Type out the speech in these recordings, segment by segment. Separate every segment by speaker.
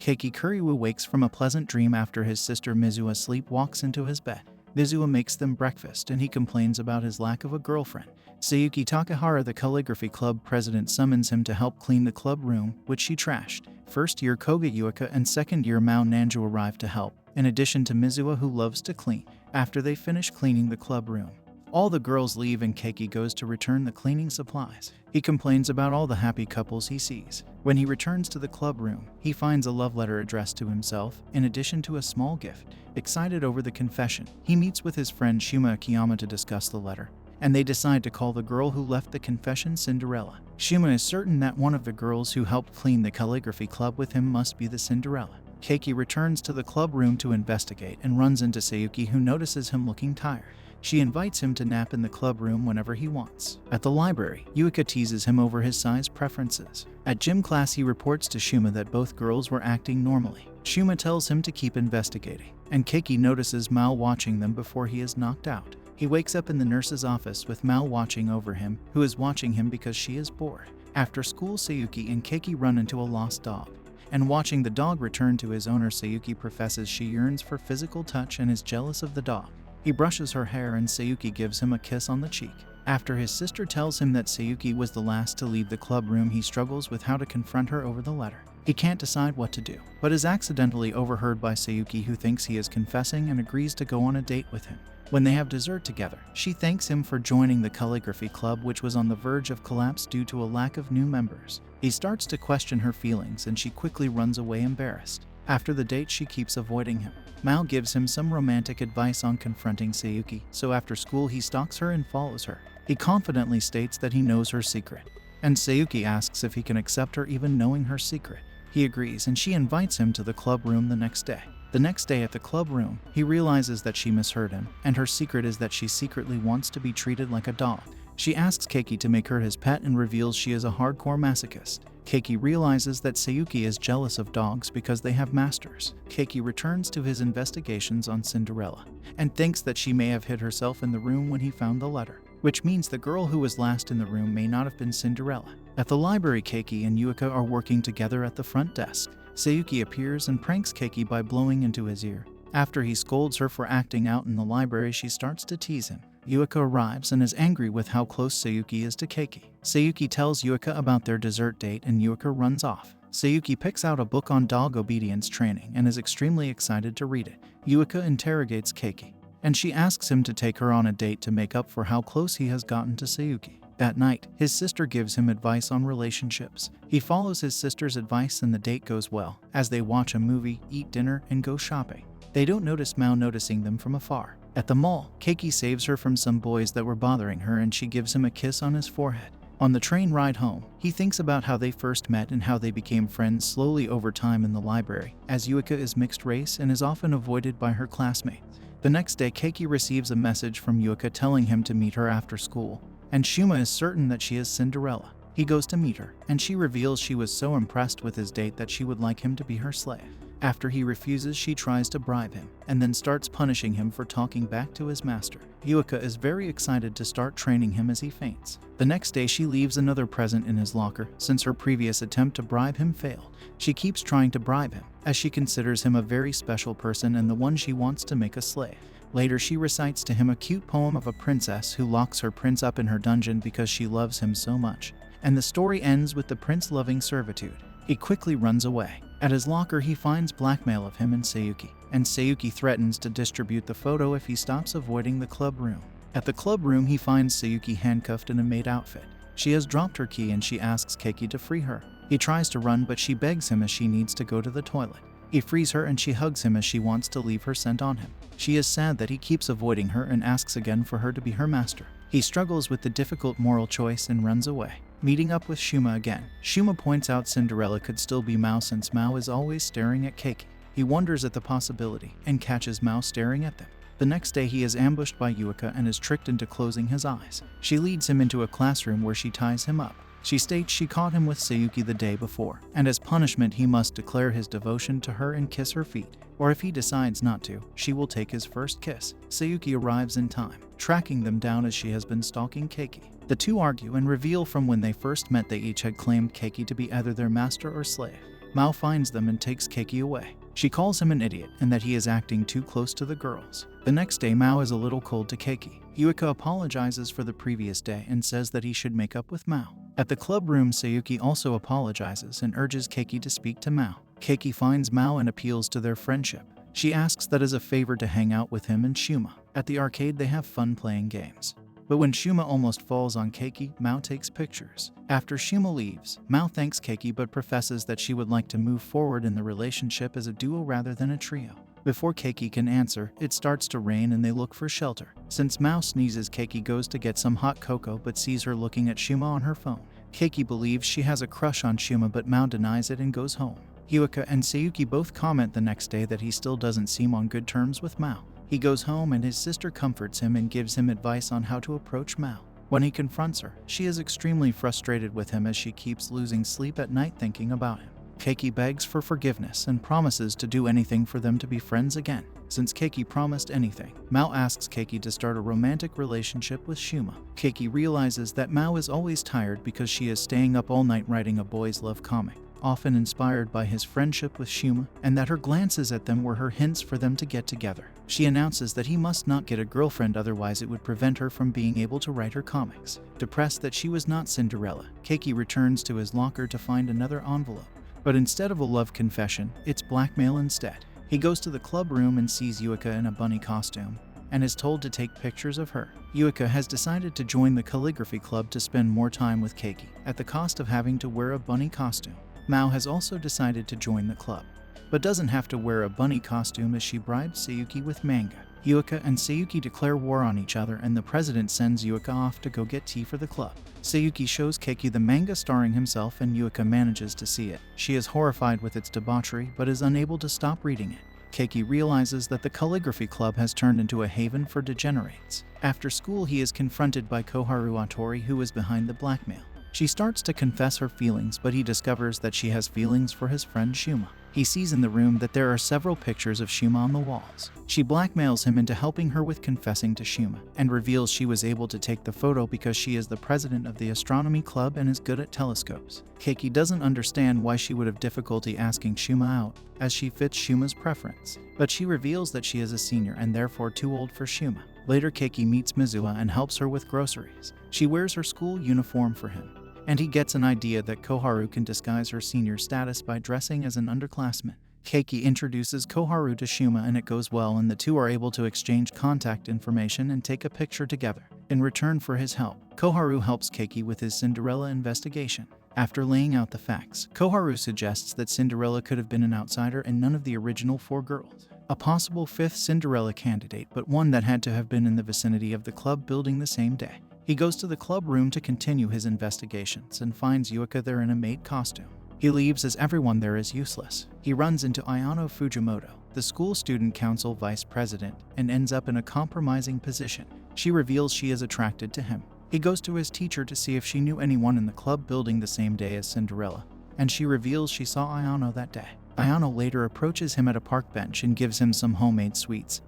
Speaker 1: Keiki Kiryuu wakes from a pleasant dream after his sister Mizuha sleepwalks into his bed. Mizuha makes them breakfast and he complains about his lack of a girlfriend. Sayuki Takahara, the calligraphy club president, summons him to help clean the club room, which she trashed. First-year Koga Yuika and second-year Mao Nanju arrive to help, in addition to Mizuha, who loves to clean. After they finish cleaning the club room, all the girls leave and Keiki goes to return the cleaning supplies. He complains about all the happy couples he sees. When he returns to the club room, he finds a love letter addressed to himself, in addition to a small gift. Excited over the confession, he meets with his friend Shuma Akiyama to discuss the letter, and they decide to call the girl who left the confession Cinderella. Shuma is certain that one of the girls who helped clean the calligraphy club with him must be the Cinderella. Keiki returns to the club room to investigate and runs into Sayuki, who notices him looking tired. She invites him to nap in the club room whenever he wants. At the library, Yuika teases him over his size preferences. At gym class, he reports to Shuma that both girls were acting normally. Shuma tells him to keep investigating, and Keiki notices Mao watching them before he is knocked out. He wakes up in the nurse's office with Mao watching over him, who is watching him because she is bored. After school, Sayuki and Keiki run into a lost dog, and watching the dog return to his owner, Sayuki professes she yearns for physical touch and is jealous of the dog. He brushes her hair and Sayuki gives him a kiss on the cheek. After his sister tells him that Sayuki was the last to leave the club room, he struggles with how to confront her over the letter. He can't decide what to do, but is accidentally overheard by Sayuki, who thinks he is confessing and agrees to go on a date with him. When they have dessert together, she thanks him for joining the calligraphy club, which was on the verge of collapse due to a lack of new members. He starts to question her feelings and she quickly runs away embarrassed. After the date, she keeps avoiding him. Mao gives him some romantic advice on confronting Sayuki, so after school he stalks her and follows her. He confidently states that he knows her secret, and Sayuki asks if he can accept her even knowing her secret. He agrees and she invites him to the club room the next day. The next day at the club room, he realizes that she misheard him, and her secret is that she secretly wants to be treated like a dog. She asks Keiki to make her his pet and reveals she is a hardcore masochist. Keiki realizes that Sayuki is jealous of dogs because they have masters. Keiki returns to his investigations on Cinderella and thinks that she may have hid herself in the room when he found the letter, which means the girl who was last in the room may not have been Cinderella. At the library, Keiki and Yuika are working together at the front desk. Sayuki appears and pranks Keiki by blowing into his ear. After he scolds her for acting out in the library, she starts to tease him. Yuika arrives and is angry with how close Sayuki is to Keiki. Sayuki tells Yuika about their dessert date and Yuika runs off. Sayuki picks out a book on dog obedience training and is extremely excited to read it. Yuika interrogates Keiki, and she asks him to take her on a date to make up for how close he has gotten to Sayuki. That night, his sister gives him advice on relationships. He follows his sister's advice and the date goes well, as they watch a movie, eat dinner, and go shopping. They don't notice Mao noticing them from afar. At the mall, Keiki saves her from some boys that were bothering her and she gives him a kiss on his forehead. On the train ride home, he thinks about how they first met and how they became friends slowly over time in the library, as Yuika is mixed race and is often avoided by her classmates. The next day, Keiki receives a message from Yuika telling him to meet her after school, and Shuma is certain that she is Cinderella. He goes to meet her, and she reveals she was so impressed with his date that she would like him to be her slave. After he refuses, she tries to bribe him, and then starts punishing him for talking back to his master. Yuika is very excited to start training him as he faints. The next day, she leaves another present in his locker, since her previous attempt to bribe him failed. She keeps trying to bribe him, as she considers him a very special person and the one she wants to make a slave. Later, she recites to him a cute poem of a princess who locks her prince up in her dungeon because she loves him so much, and the story ends with the prince loving servitude. He quickly runs away. At his locker, he finds blackmail of him and Sayuki threatens to distribute the photo if he stops avoiding the club room. At the club room, he finds Sayuki handcuffed in a maid outfit. She has dropped her key and she asks Keiki to free her. He tries to run, but she begs him as she needs to go to the toilet. He frees her and she hugs him as she wants to leave her scent on him. She is sad that he keeps avoiding her and asks again for her to be her master. He struggles with the difficult moral choice and runs away. Meeting up with Shuma again, Shuma points out Cinderella could still be Mao since Mao is always staring at Keiki. He wonders at the possibility and catches Mao staring at them. The next day, he is ambushed by Yuika and is tricked into closing his eyes. She leads him into a classroom where she ties him up. She states she caught him with Sayuki the day before, and as punishment he must declare his devotion to her and kiss her feet, or if he decides not to, she will take his first kiss. Sayuki arrives in time, tracking them down as she has been stalking Keiki. The two argue and reveal from when they first met they each had claimed Keiki to be either their master or slave. Mao finds them and takes Keiki away. She calls him an idiot and that he is acting too close to the girls. The next day, Mao is a little cold to Keiki. Yuika apologizes for the previous day and says that he should make up with Mao. At the club room, Sayuki also apologizes and urges Keiki to speak to Mao. Keiki finds Mao and appeals to their friendship. She asks that as a favor to hang out with him and Shuma. At the arcade, they have fun playing games. But when Shuma almost falls on Keiki, Mao takes pictures. After Shuma leaves, Mao thanks Keiki but professes that she would like to move forward in the relationship as a duo rather than a trio. Before Keiki can answer, it starts to rain and they look for shelter. Since Mao sneezes, Keiki goes to get some hot cocoa but sees her looking at Shuma on her phone. Keiki believes she has a crush on Shuma but Mao denies it and goes home. Yuika and Sayuki both comment the next day that he still doesn't seem on good terms with Mao. He goes home and his sister comforts him and gives him advice on how to approach Mao. When he confronts her, she is extremely frustrated with him as she keeps losing sleep at night thinking about him. Keiki begs for forgiveness and promises to do anything for them to be friends again. Since Keiki promised anything, Mao asks Keiki to start a romantic relationship with Shuma. Keiki realizes that Mao is always tired because she is staying up all night writing a boys' love comic, often inspired by his friendship with Shuma, and that her glances at them were her hints for them to get together. She announces that he must not get a girlfriend, otherwise it would prevent her from being able to write her comics. Depressed that she was not Cinderella, Keiki returns to his locker to find another envelope. But instead of a love confession, it's blackmail instead. He goes to the club room and sees Yuika in a bunny costume, and is told to take pictures of her. Yuika has decided to join the calligraphy club to spend more time with Keiki, at the cost of having to wear a bunny costume. Mao has also decided to join the club, but doesn't have to wear a bunny costume as she bribes Sayuki with manga. Yuika and Sayuki declare war on each other and the president sends Yuika off to go get tea for the club. Sayuki shows Keiki the manga starring himself and Yuika manages to see it. She is horrified with its debauchery but is unable to stop reading it. Keiki realizes that the calligraphy club has turned into a haven for degenerates. After school, he is confronted by Koharu Atori, who is behind the blackmail. She starts to confess her feelings, but he discovers that she has feelings for his friend Shuma. He sees in the room that there are several pictures of Shuma on the walls. She blackmails him into helping her with confessing to Shuma, and reveals she was able to take the photo because she is the president of the astronomy club and is good at telescopes. Keiki doesn't understand why she would have difficulty asking Shuma out, as she fits Shuma's preference. But she reveals that she is a senior and therefore too old for Shuma. Later, Keiki meets Mizuha and helps her with groceries. She wears her school uniform for him, and he gets an idea that Koharu can disguise her senior status by dressing as an underclassman. Keiki introduces Koharu to Shuma and it goes well, and the two are able to exchange contact information and take a picture together. In return for his help, Koharu helps Keiki with his Cinderella investigation. After laying out the facts, Koharu suggests that Cinderella could have been an outsider and none of the original 4 girls. A possible 5th Cinderella candidate, but one that had to have been in the vicinity of the club building the same day. He goes to the club room to continue his investigations and finds Yuika there in a maid costume. He leaves as everyone there is useless. He runs into Ayano Fujimoto, the school student council vice president, and ends up in a compromising position. She reveals she is attracted to him. He goes to his teacher to see if she knew anyone in the club building the same day as Cinderella, and she reveals she saw Ayano that day. Ayano later approaches him at a park bench and gives him some homemade sweets.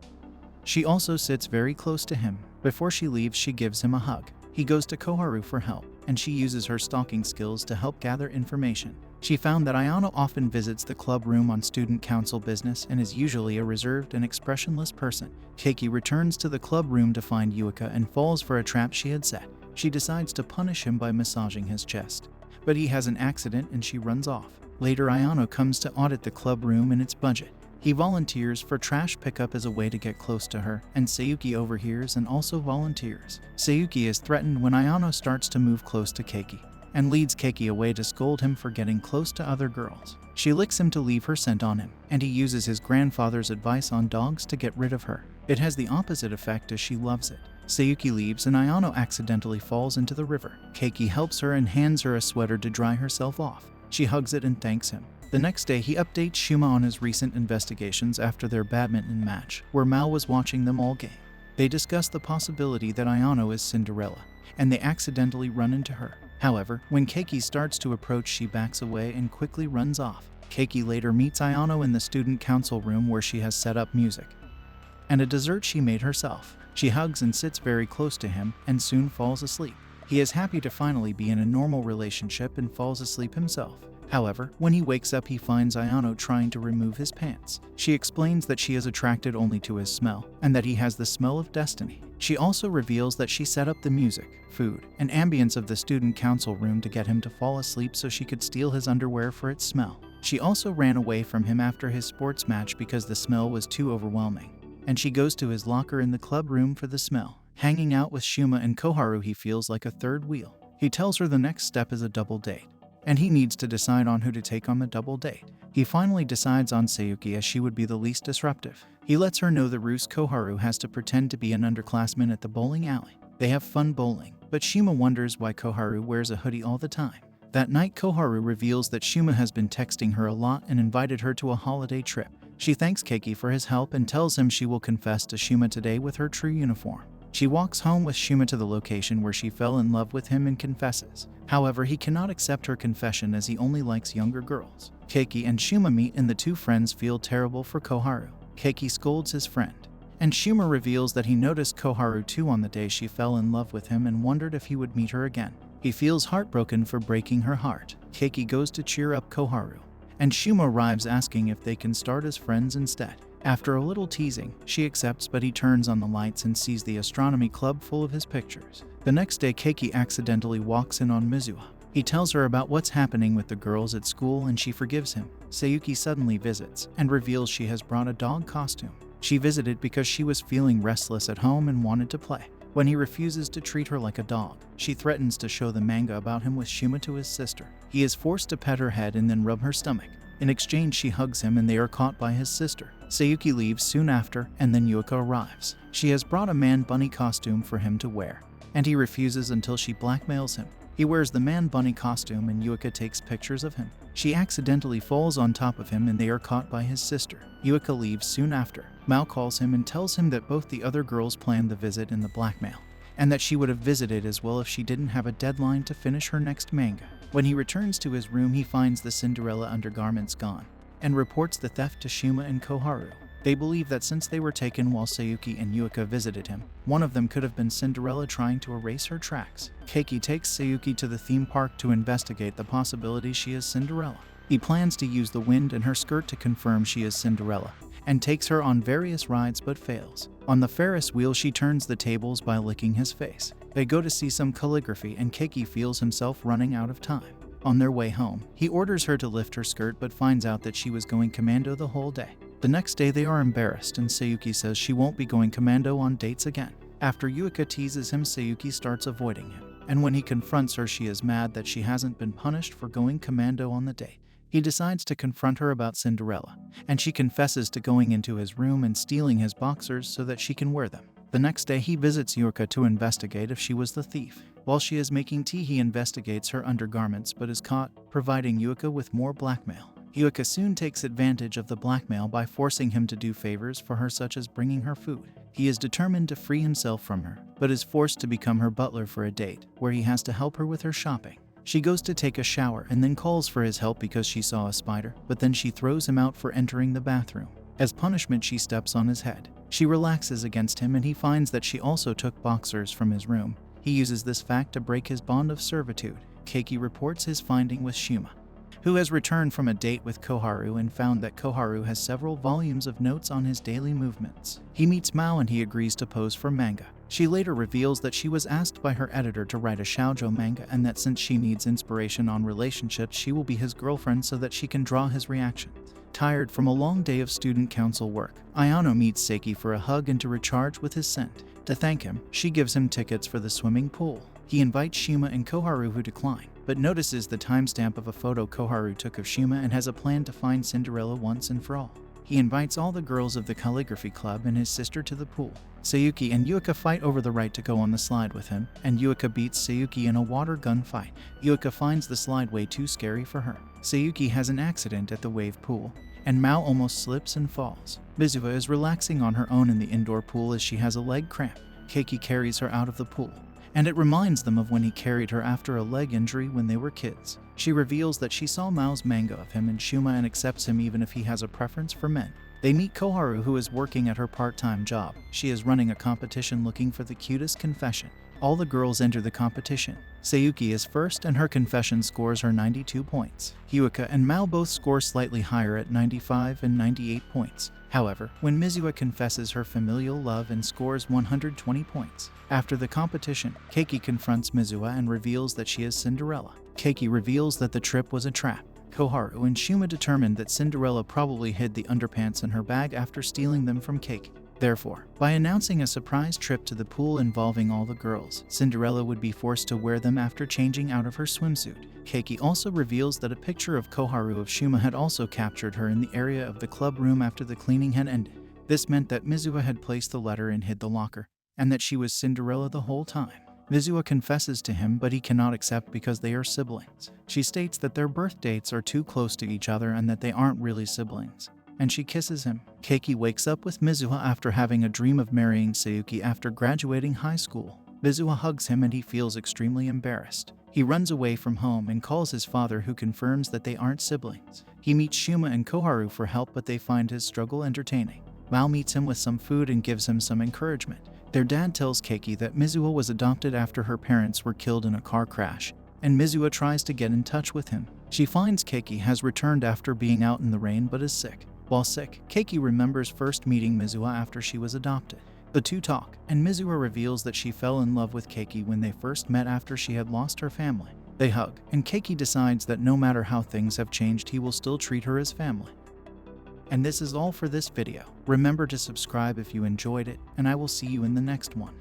Speaker 1: She also sits very close to him. Before she leaves, she gives him a hug. He goes to Koharu for help, and she uses her stalking skills to help gather information. She found that Ayano often visits the club room on student council business and is usually a reserved and expressionless person. Keiki returns to the club room to find Yuika and falls for a trap she had set. She decides to punish him by massaging his chest, but he has an accident and she runs off. Later, Ayano comes to audit the club room and its budget. He volunteers for trash pickup as a way to get close to her, and Sayuki overhears and also volunteers. Sayuki is threatened when Ayano starts to move close to Keiki, and leads Keiki away to scold him for getting close to other girls. She licks him to leave her scent on him, and he uses his grandfather's advice on dogs to get rid of her. It has the opposite effect as she loves it. Sayuki leaves and Ayano accidentally falls into the river. Keiki helps her and hands her a sweater to dry herself off. She hugs it and thanks him. The next day, he updates Shuma on his recent investigations after their badminton match, where Mao was watching them all game. They discuss the possibility that Ayano is Cinderella, and they accidentally run into her. However, when Keiki starts to approach, she backs away and quickly runs off. Keiki later meets Ayano in the student council room where she has set up music and a dessert she made herself. She hugs and sits very close to him and soon falls asleep. He is happy to finally be in a normal relationship and falls asleep himself. However, when he wakes up he finds Ayano trying to remove his pants. She explains that she is attracted only to his smell, and that he has the smell of destiny. She also reveals that she set up the music, food, and ambience of the student council room to get him to fall asleep so she could steal his underwear for its smell. She also ran away from him after his sports match because the smell was too overwhelming, and she goes to his locker in the club room for the smell. Hanging out with Shuma and Koharu, he feels like a third wheel. He tells her the next step is a double date, and he needs to decide on who to take on the double date. He finally decides on Sayuki as she would be the least disruptive. He lets her know the ruse Koharu has to pretend to be an underclassman at the bowling alley. They have fun bowling, but Shuma wonders why Koharu wears a hoodie all the time. That night, Koharu reveals that Shuma has been texting her a lot and invited her to a holiday trip. She thanks Keiki for his help and tells him she will confess to Shuma today with her true uniform. She walks home with Shuma to the location where she fell in love with him and confesses. However, he cannot accept her confession as he only likes younger girls. Keiki and Shuma meet and the two friends feel terrible for Koharu. Keiki scolds his friend, and Shuma reveals that he noticed Koharu too on the day she fell in love with him and wondered if he would meet her again. He feels heartbroken for breaking her heart. Keiki goes to cheer up Koharu, and Shuma arrives asking if they can start as friends instead. After a little teasing, she accepts, but he turns on the lights and sees the astronomy club full of his pictures. The next day, Keiki accidentally walks in on Mizuha. He tells her about what's happening with the girls at school and she forgives him. Sayuki suddenly visits and reveals she has brought a dog costume. She visited because she was feeling restless at home and wanted to play. When he refuses to treat her like a dog, she threatens to show the manga about him with Shuma to his sister. He is forced to pet her head and then rub her stomach. In exchange, she hugs him and they are caught by his sister. Sayuki leaves soon after, and then Yuka arrives. She has brought a man bunny costume for him to wear, and he refuses until she blackmails him. He wears the man bunny costume and Yuka takes pictures of him. She accidentally falls on top of him and they are caught by his sister. Yuka leaves soon after. Mao calls him and tells him that both the other girls planned the visit and the blackmail, and that she would have visited as well if she didn't have a deadline to finish her next manga. When he returns to his room, he finds the Cinderella undergarments gone, and reports the theft to Shuma and Koharu. They believe that since they were taken while Sayuki and Yuka visited him, one of them could have been Cinderella trying to erase her tracks. Keiki takes Sayuki to the theme park to investigate the possibility she is Cinderella. He plans to use the wind in her skirt to confirm she is Cinderella, and takes her on various rides but fails. On the Ferris wheel, she turns the tables by licking his face. They go to see some calligraphy and Keiki feels himself running out of time. On their way home, he orders her to lift her skirt but finds out that she was going commando the whole day. The next day they are embarrassed and Sayuki says she won't be going commando on dates again. After Yuka teases him, Sayuki starts avoiding him, and when he confronts her, she is mad that she hasn't been punished for going commando on the date. He decides to confront her about Cinderella, and she confesses to going into his room and stealing his boxers so that she can wear them. The next day he visits Yuka to investigate if she was the thief. While she is making tea, he investigates her undergarments but is caught, providing Yuka with more blackmail. Yuka soon takes advantage of the blackmail by forcing him to do favors for her, such as bringing her food. He is determined to free himself from her, but is forced to become her butler for a date, where he has to help her with her shopping. She goes to take a shower and then calls for his help because she saw a spider, but then she throws him out for entering the bathroom. As punishment, she steps on his head. She relaxes against him and he finds that she also took boxers from his room. He uses this fact to break his bond of servitude. Keiki reports his finding with Shuma, who has returned from a date with Koharu and found that Koharu has several volumes of notes on his daily movements. He meets Mao and he agrees to pose for manga. She later reveals that she was asked by her editor to write a shoujo manga and that since she needs inspiration on relationships, she will be his girlfriend so that she can draw his reactions. Tired from a long day of student council work, Ayano meets Seiki for a hug and to recharge with his scent. To thank him, she gives him tickets for the swimming pool. He invites Shuma and Koharu, who decline, but notices the timestamp of a photo Koharu took of Shuma and has a plan to find Cinderella once and for all. He invites all the girls of the calligraphy club and his sister to the pool. Sayuki and Yuka fight over the right to go on the slide with him, and Yuka beats Sayuki in a water gun fight. Yuka finds the slide way too scary for her. Sayuki has an accident at the wave pool, and Mao almost slips and falls. Mizuha is relaxing on her own in the indoor pool as she has a leg cramp. Keiki carries her out of the pool, and it reminds them of when he carried her after a leg injury when they were kids. She reveals that she saw Mao's manga of him and Shuma and accepts him even if he has a preference for men. They meet Koharu, who is working at her part-time job. She is running a competition looking for the cutest confession. All the girls enter the competition. Sayuki is first and her confession scores are 92 points. Hyuuka and Mao both score slightly higher at 95 and 98 points. However, when Mizuha confesses her familial love and scores 120 points. After the competition, Keiki confronts Mizuha and reveals that she is Cinderella. Keiki reveals that the trip was a trap. Koharu and Shuma determined that Cinderella probably hid the underpants in her bag after stealing them from Keiki. Therefore, by announcing a surprise trip to the pool involving all the girls, Cinderella would be forced to wear them after changing out of her swimsuit. Keiki also reveals that a picture of Koharu of Shuma had also captured her in the area of the club room after the cleaning had ended. This meant that Mizuha had placed the letter and hid the locker, and that she was Cinderella the whole time. Mizuha confesses to him, but he cannot accept because they are siblings. She states that their birth dates are too close to each other and that they aren't really siblings, and she kisses him. Keiki wakes up with Mizuha after having a dream of marrying Sayuki after graduating high school. Mizuha hugs him and he feels extremely embarrassed. He runs away from home and calls his father, who confirms that they aren't siblings. He meets Shuma and Koharu for help, but they find his struggle entertaining. Mao meets him with some food and gives him some encouragement. Their dad tells Keiki that Mizuha was adopted after her parents were killed in a car crash, and Mizuha tries to get in touch with him. She finds Keiki has returned after being out in the rain but is sick. While sick, Keiki remembers first meeting Mizuha after she was adopted. The two talk, and Mizuha reveals that she fell in love with Keiki when they first met after she had lost her family. They hug, and Keiki decides that no matter how things have changed, he will still treat her as family. And this is all for this video. Remember to subscribe if you enjoyed it, and I will see you in the next one.